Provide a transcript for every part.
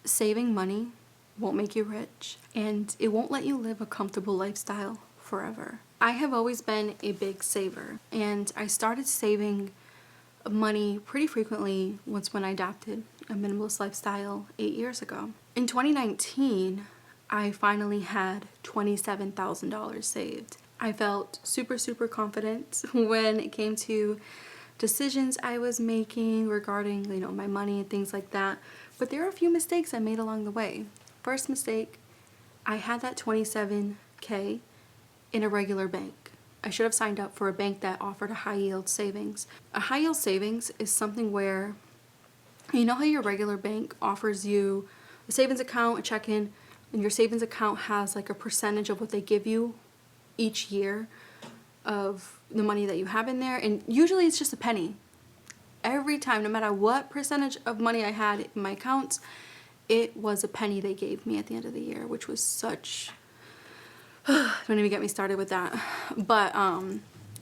saving money won't make you rich, and it won't let you live a comfortable lifestyle forever. I have always been a big saver, and I started saving money pretty frequently when I adopted a minimalist lifestyle 8 years ago. In 2019, I finally had $27,000 saved. I felt super confident when it came to decisions I was making regarding, you know, my money and things like that. But there are a few mistakes I made along the way. First mistake, I had that $27K in a regular bank. I should have signed up for a bank that offered a high yield savings. A high yield savings is something where, you know how your regular bank offers you a savings account, a checking, and your savings account has like a percentage of what they give you each year of the money that you have in there, and usually it's just a penny. Every time, no matter what percentage of money I had in my accounts, it was a penny they gave me at the end of the year, which was such... Don't even get me started with that. But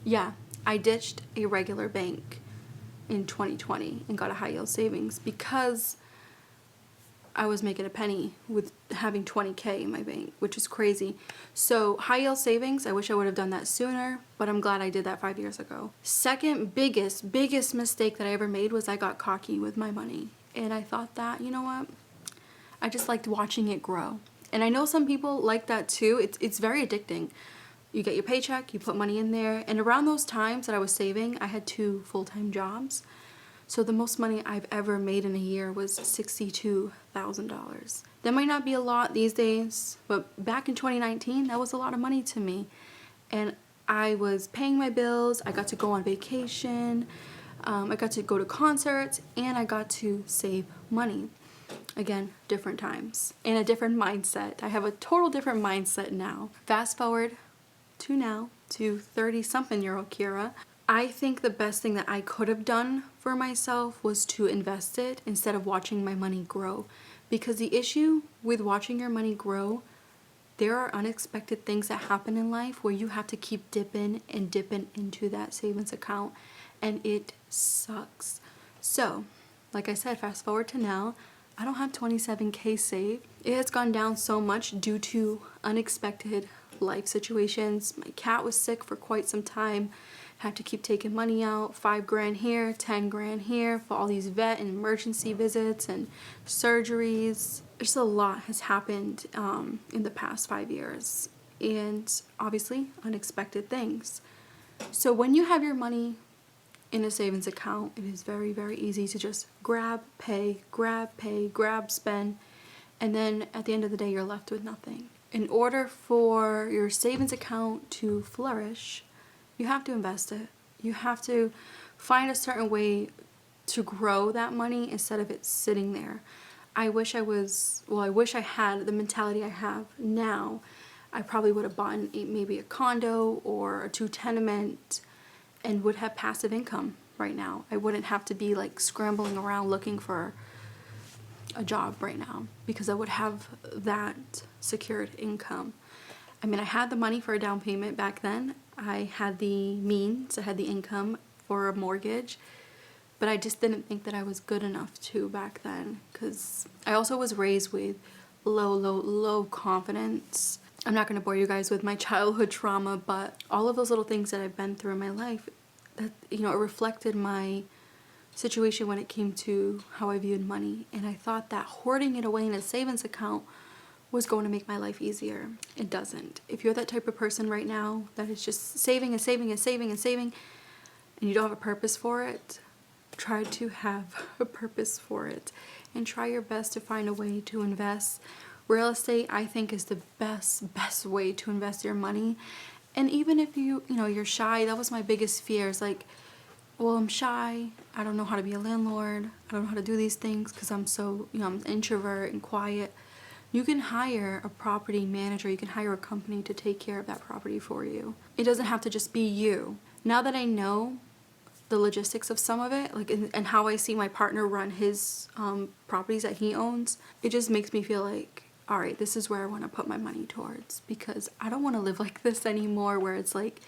yeah, I ditched a regular bank in 2020 and got a high yield savings because I was making a penny with having 20K in my bank, which is crazy. So high yield savings, I wish I would have done that sooner, but I'm glad I did that 5 years ago. Second biggest mistake that I ever made was I got cocky with my money. And I thought that, you know what? I just liked watching it grow. And I know some people like that too. It's very addicting. You get your paycheck, you put money in there. And around those times that I was saving, I had 2 full-time jobs. So the most money I've ever made in a year was $62,000. That might not be a lot these days, but back in 2019, that was a lot of money to me. And I was paying my bills, I got to go on vacation, I got to go to concerts, and I got to save money. Again, different times and a different mindset. I have a total different mindset now. Fast forward to now, to 30-something-year-old Kira. I think the best thing that I could have done for myself was to invest it instead of watching my money grow. Because the issue with watching your money grow, there are unexpected things that happen in life where you have to keep dipping into that savings account, and it sucks. So, like I said, fast forward to now, I don't have 27K saved. It has gone down so much due to unexpected life situations. My cat was sick for quite some time. Had to keep taking money out, 5 grand here, 10 grand here for all these vet and emergency visits and surgeries. Just a lot has happened in the past 5 years, and obviously unexpected things. So when you have your money in a savings account, it is very easy to just grab, pay, grab, spend, and then at the end of the day you're left with nothing. In order for your savings account to flourish, you have to invest it. You have to find a certain way to grow that money instead of it sitting there. I wish I had the mentality I have now. I probably would have bought maybe a condo or a 2-tenement and would have passive income right now. I wouldn't have to be like scrambling around looking for a job right now because I would have that secured income. I mean, I had the money for a down payment back then. I had the means, I had the income for a mortgage, but I just didn't think that I was good enough to back then because I also was raised with low confidence. I'm not going to bore you guys with my childhood trauma, but all of those little things that I've been through in my life, that, you know, it reflected my situation when it came to how I viewed money. And I thought that hoarding it away in a savings account was going to make my life easier. It doesn't. If you're that type of person right now that is just saving and you don't have a purpose for it, try to have a purpose for it and try your best to find a way to invest. Real estate, I think, is the best way to invest your money. And even if you're shy, that was my biggest fear. It's like, well, I'm shy. I don't know how to be a landlord. I don't know how to do these things because I'm so, I'm an introvert and quiet. You can hire a property manager. You can hire a company to take care of that property for you. It doesn't have to just be you. Now that I know the logistics of some of it, like and how I see my partner run his properties that he owns, it just makes me feel like, all right, this is where I want to put my money towards, because I don't want to live like this anymore where it's like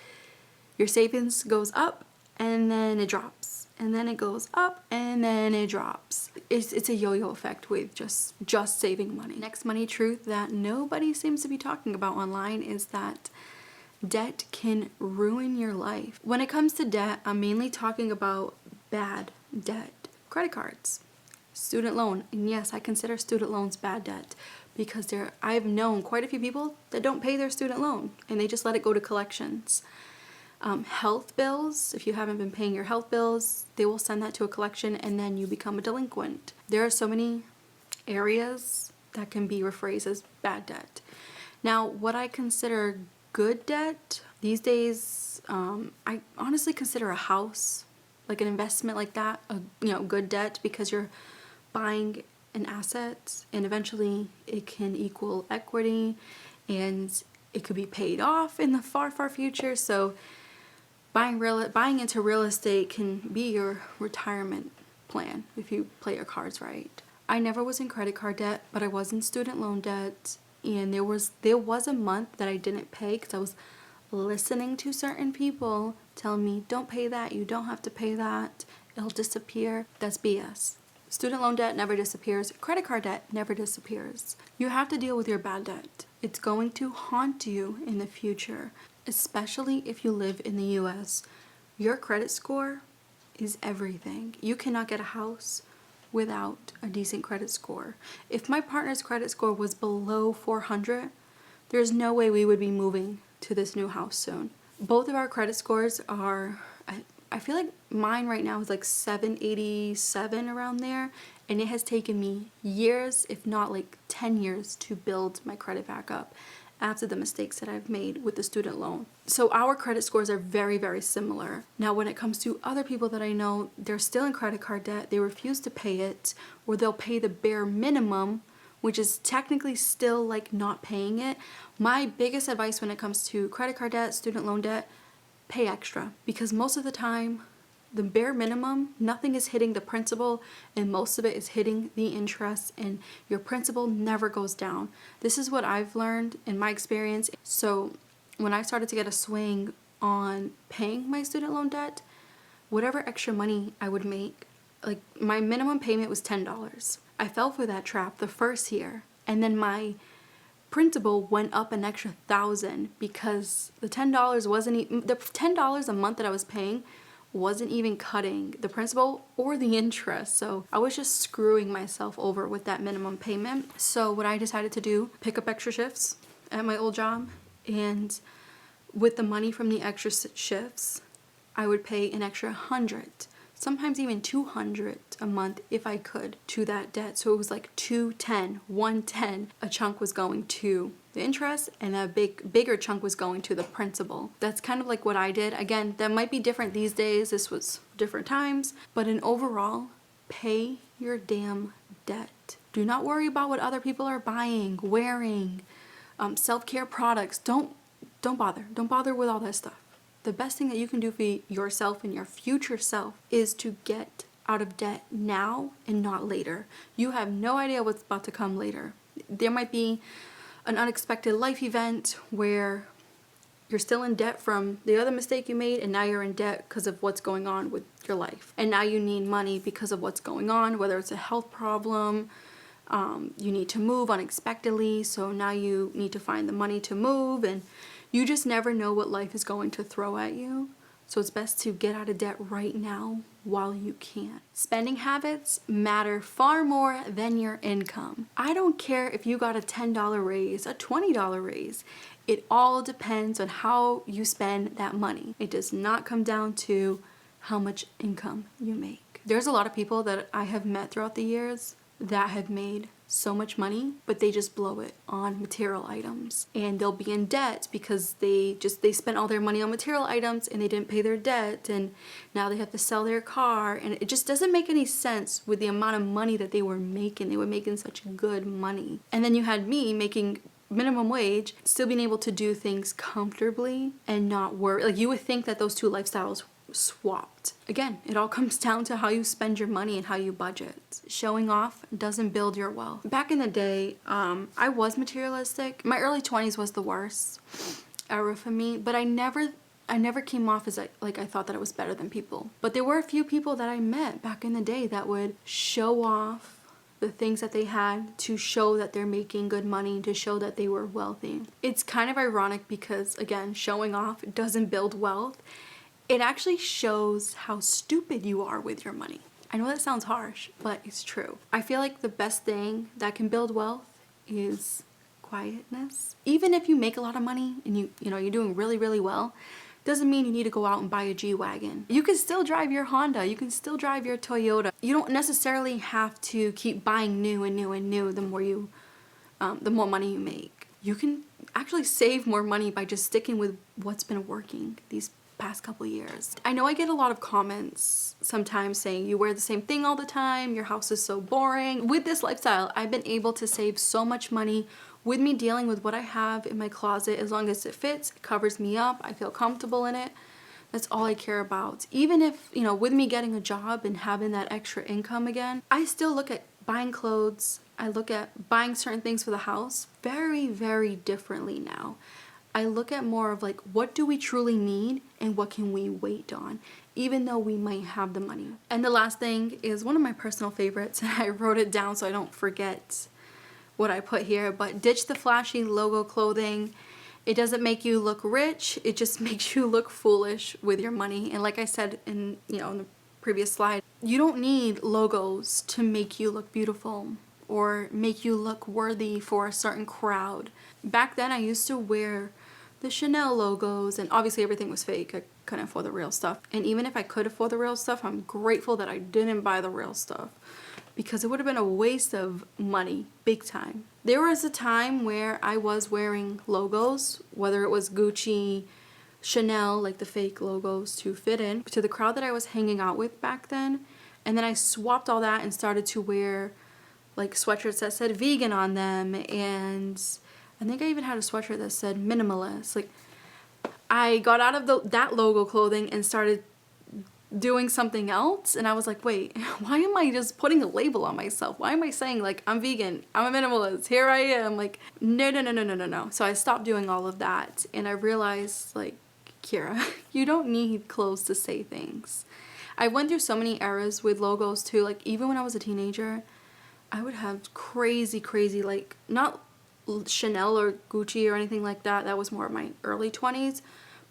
your savings goes up and then it drops and then it goes up and then it drops. It's a yo-yo effect with just saving money. Next money truth that nobody seems to be talking about online is that debt can ruin your life. When it comes to debt, I'm mainly talking about bad debt. Credit cards, student loan, and yes, I consider student loans bad debt because I've known quite a few people that don't pay their student loan and they just let it go to collections. Health bills, if you haven't been paying your health bills, they will send that to a collection and then you become a delinquent. There are so many areas that can be rephrased as bad debt. Now, what I consider good debt these days, I honestly consider a house, like an investment like that, good debt, because you're buying an asset and eventually it can equal equity and it could be paid off in the far future. So buying into real estate can be your retirement plan if you play your cards right. I never was in credit card debt, but I was in student loan debt, and there was a month that I didn't pay because I was listening to certain people tell me, don't pay that, you don't have to pay that, it'll disappear. That's BS. Student loan debt never disappears. Credit card debt never disappears. You have to deal with your bad debt. It's going to haunt you in the future, especially if you live in the US. Your credit score is everything. You cannot get a house without a decent credit score. If my partner's credit score was below 400, there's no way we would be moving to this new house soon. Both of our credit scores are, I feel like mine right now is like 787 around there, and it has taken me years, if not like 10 years, to build my credit back up after the mistakes that I've made with the student loan. So our credit scores are very similar. Now when it comes to other people that I know, they're still in credit card debt, they refuse to pay it, or they'll pay the bare minimum, which is technically still like not paying it. My biggest advice when it comes to credit card debt, student loan debt, pay extra, because most of the time the bare minimum, nothing is hitting the principal and most of it is hitting the interest, and your principal never goes down. This is what I've learned in my experience. So when I started to get a swing on paying my student loan debt, whatever extra money I would make, like my minimum payment was $10. I fell for that trap the first year, and then my principal went up an extra $1,000 because the $10 wasn't even, the $10 a month that I was paying wasn't even cutting the principal or the interest. So I was just screwing myself over with that minimum payment. So what I decided to do, pick up extra shifts at my old job, and with the money from the extra shifts, I would pay an extra $100, sometimes even $200 a month if I could, to that debt. So it was like $210, $110. A chunk was going to the interest and a bigger chunk was going to the principal. That's kind of like what I did. Again, that might be different these days. This was different times, but in overall, pay your damn debt. Do not worry about what other people are buying, wearing, self-care products. Don't bother. Don't bother with all that stuff. The best thing that you can do for yourself and your future self is to get out of debt now and not later. You have no idea what's about to come later. There might be an unexpected life event where you're still in debt from the other mistake you made, and now you're in debt because of what's going on with your life. And now you need money because of what's going on, whether it's a health problem, you need to move unexpectedly, so now you need to find the money to move, and you just never know what life is going to throw at you. So it's best to get out of debt right now while you can. Spending habits matter far more than your income. I don't care if you got a $10 raise, a $20 raise. It all depends on how you spend that money. It does not come down to how much income you make. There's a lot of people that I have met throughout the years that have made so much money, but they just blow it on material items, and they'll be in debt because they spent all their money on material items and they didn't pay their debt, and now they have to sell their car, and it just doesn't make any sense with the amount of money that they were making. They were making such good money. And then you had me making minimum wage, still being able to do things comfortably and not worry. Like, you would think that those two lifestyles swapped. Again, it all comes down to how you spend your money and how you budget. Showing off doesn't build your wealth. Back in the day, I was materialistic. My early 20s was the worst era for me, but I never I never came off as like I thought that I was better than people. But there were a few people that I met back in the day that would show off the things that they had to show that they're making good money, to show that they were wealthy. It's kind of ironic because, again, showing off doesn't build wealth. It actually shows how stupid you are with your money. I know that sounds harsh, but it's true. I feel like the best thing that can build wealth is quietness. Even if you make a lot of money and you're doing really, really well, doesn't mean you need to go out and buy a G-Wagon. You can still drive your Honda. You can still drive your Toyota. You don't necessarily have to keep buying new and new and new the more money you make. You can actually save more money by just sticking with what's been working these past couple years. I know I get a lot of comments sometimes saying you wear the same thing all the time, your house is so boring. With this lifestyle, I've been able to save so much money with me dealing with what I have in my closet. As long as it fits, it covers me up, I feel comfortable in it. That's all I care about. Even if, with me getting a job and having that extra income again, I still look at buying clothes, I look at buying certain things for the house very, very differently now. I look at more of like, what do we truly need and what can we wait on, even though we might have the money. And the last thing is one of my personal favorites, and I wrote it down so I don't forget what I put here, but ditch the flashy logo clothing. It doesn't make you look rich, it just makes you look foolish with your money. And like I said in the previous slide, you don't need logos to make you look beautiful or make you look worthy for a certain crowd. Back then I used to wear the Chanel logos, and obviously everything was fake. I couldn't afford the real stuff. And even if I could afford the real stuff, I'm grateful that I didn't buy the real stuff, because it would have been a waste of money, big time. There was a time where I was wearing logos, whether it was Gucci, Chanel, like the fake logos, to fit in to the crowd that I was hanging out with back then. And then I swapped all that and started to wear like sweatshirts that said vegan on them, and I think I even had a sweatshirt that said minimalist. Like, I got out of that logo clothing and started doing something else, and I was like, wait, why am I just putting a label on myself? Why am I saying like I'm vegan, I'm a minimalist, here I am? Like, no. So I stopped doing all of that, and I realized, like, Kira, you don't need clothes to say things. I went through so many eras with logos too. Like, even when I was a teenager, I would have crazy, like, not Chanel or Gucci or anything like that. That was more of my early 20s.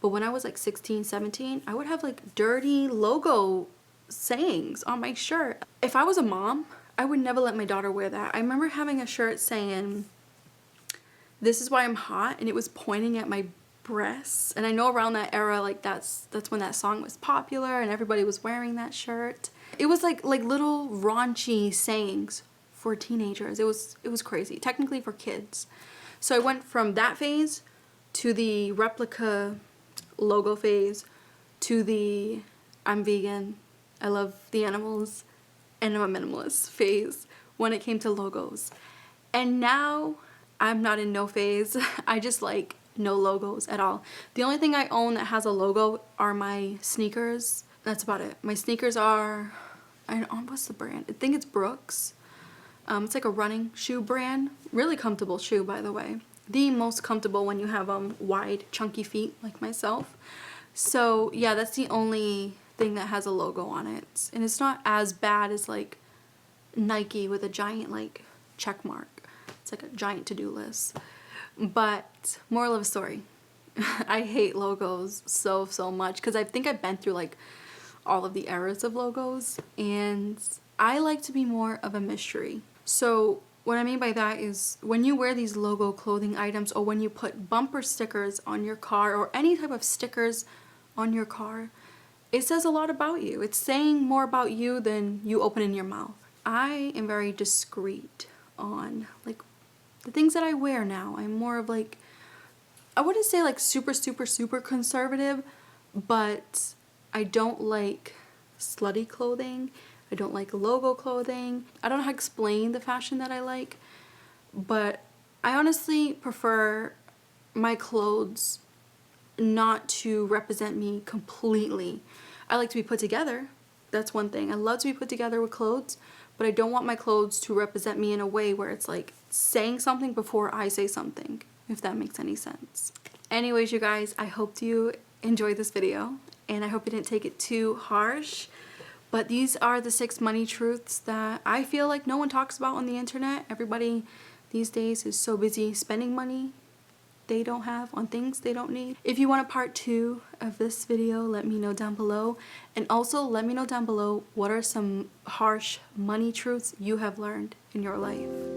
But when I was like 16, 17, I would have like dirty logo sayings on my shirt. If I was a mom, I would never let my daughter wear that. I remember having a shirt saying, "This is why I'm hot," and it was pointing at my breasts. And I know around that era, like that's when that song was popular and everybody was wearing that shirt. It was like little raunchy sayings for teenagers. It was crazy, technically for kids. So I went from that phase to the replica logo phase to the I'm vegan, I love the animals, and I'm a minimalist phase when it came to logos. And now I'm not in no phase. I just like no logos at all. The only thing I own that has a logo are my sneakers. That's about it. My sneakers are, what's the brand? I think it's Brooks. It's like a running shoe brand. Really comfortable shoe, by the way. The most comfortable when you have wide, chunky feet like myself. So yeah, that's the only thing that has a logo on it. And it's not as bad as like Nike with a giant like check mark. It's like a giant to-do list. But moral of the story, I hate logos so much, because I think I've been through like all of the eras of logos, and I like to be more of a mystery. So what I mean by that is when you wear these logo clothing items, or when you put bumper stickers on your car or any type of stickers on your car, it says a lot about you. It's saying more about you than you open in your mouth. I am very discreet on like the things that I wear now. I'm more of like, I wouldn't say like super conservative, but I don't like slutty clothing. I don't like logo clothing. I don't know how to explain the fashion that I like, but I honestly prefer my clothes not to represent me completely. I like to be put together. That's one thing. I love to be put together with clothes, but I don't want my clothes to represent me in a way where it's like saying something before I say something, if that makes any sense. Anyways, you guys, I hope you enjoyed this video, and I hope you didn't take it too harsh. But these are the 6 money truths that I feel like no one talks about on the internet. Everybody these days is so busy spending money they don't have on things they don't need. If you want a part 2 of this video, let me know down below. And also let me know down below what are some harsh money truths you have learned in your life.